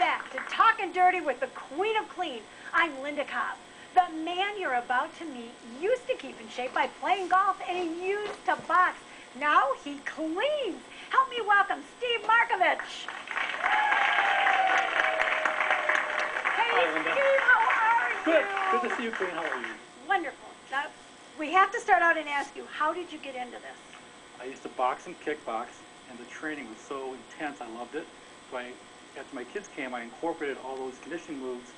back to Talking Dirty with the Queen of Clean. I'm Linda Cobb. The man you're about to meet used to keep in shape by playing golf, and he used to box. Now he cleans. Help me welcome Steve Markovich. Hey, Hi, Linda. Steve, how are you? Good to see you, Queen. How are you? Wonderful. Now, we have to start out and ask you, how did you get into this? I used to box and kickbox, and the training was so intense. I loved it. So after my kids came, I incorporated all those conditioning moves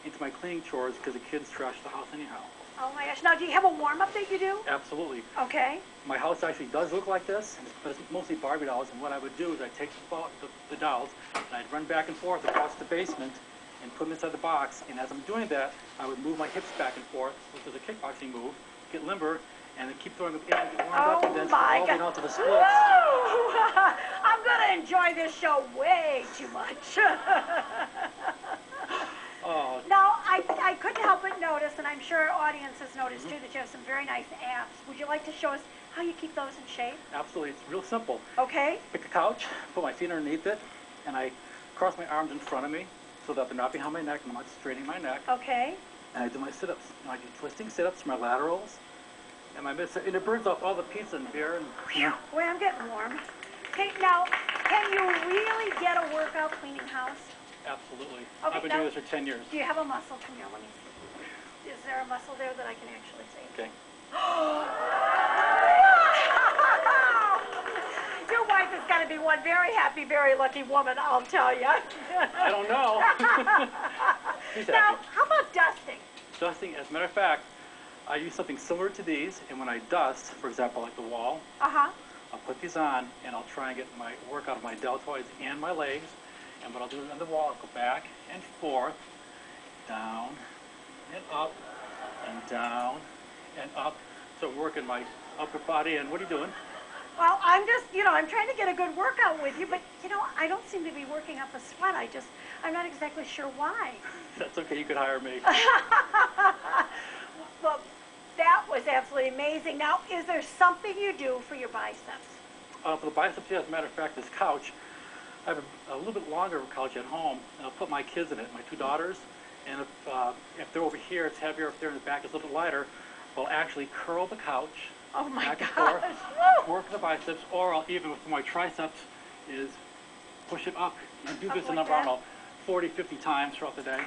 into my cleaning chores because the kids trash the house anyhow. Oh my gosh. Now, do you have a warm-up that you do? Absolutely. Okay. My house actually does look like this, but it's mostly Barbie dolls. And what I would do is I'd take the dolls, and I'd run back and forth across the basement and put them inside the box. And as I'm doing that, I would move my hips back and forth, which is a kickboxing move, get limber, and then keep throwing them in, get warmed up, and then all the way out to the splits. I'm going to enjoy this show way too much. Oh. Now, I couldn't help but notice, and I'm sure our audience has noticed too, that you have some very nice abs. Would you like to show us how you keep those in shape? Absolutely. It's real simple. Okay. Pick a couch, put my feet underneath it, and I cross my arms in front of me so that they're not behind my neck and I'm not straining my neck. Okay. And I do my sit-ups. And I do twisting sit-ups, my laterals, and my mid, and it burns off all the pizza and beer. And Boy, I'm getting warm. Okay, now, can you really get a workout cleaning house? Absolutely. Okay, I've been doing this for 10 years. Do you have a muscle? Come here, let me see. Is there a muscle there that I can actually see? Okay. Your wife is going to be one very happy, very lucky woman, I'll tell you. I don't know. She's happy. Now, how about dusting? Dusting, as a matter of fact, I use something similar to these, and when I dust, for example, like the wall, Uh-huh. I'll put these on, and I'll try and get my work out of my deltoids and my legs. And what I'll do is on the wall, I'll go back and forth, down and up, and down and up. So I'm working my upper body. And what are you doing? Well, I'm just, I'm trying to get a good workout with you, but, I don't seem to be working up a sweat. I'm not exactly sure why. That's okay, you could hire me. Well, that was absolutely amazing. Now, is there something you do for your biceps? For the biceps, yeah, as a matter of fact, this couch, I have a little bit longer couch at home, and I'll put my kids in it, my two daughters, and if they're over here, it's heavier. If they're in the back, it's a little bit lighter. We'll actually curl the couch Oh my back and gosh. forth, work the biceps, or I'll even with my triceps is push it up and do Up this a like number, I that? don't know, 40, 50 times throughout the day.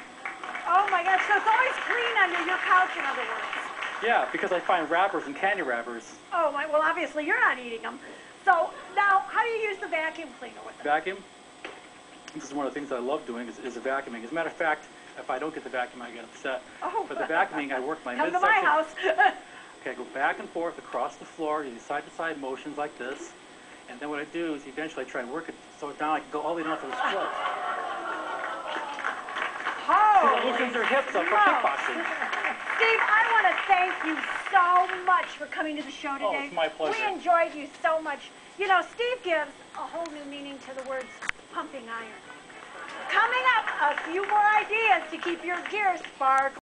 Oh my gosh, so it's always clean under your couch, in other words. Yeah, because I find wrappers and candy wrappers. Oh my, well obviously you're not eating them. So now, how do you use the vacuum cleaner with it? Vacuum, this is one of the things I love doing is the vacuuming. As a matter of fact, if I don't get the vacuum, I get upset. Oh. For the vacuuming, I work my Come midsection. to my house. Okay, I go back and forth across the floor, do side-to-side motions like this, and then what I do is eventually I try and work it so down I can go all the way down to the split. Holy Loosens your hips up for smokes. kickboxing. Steve, I want to thank you so much for coming to the show today. Oh, it's my pleasure. We enjoyed you so much. Steve gives a whole new meaning to the words pumping iron. Coming up, a few more ideas to keep your gears sparkling.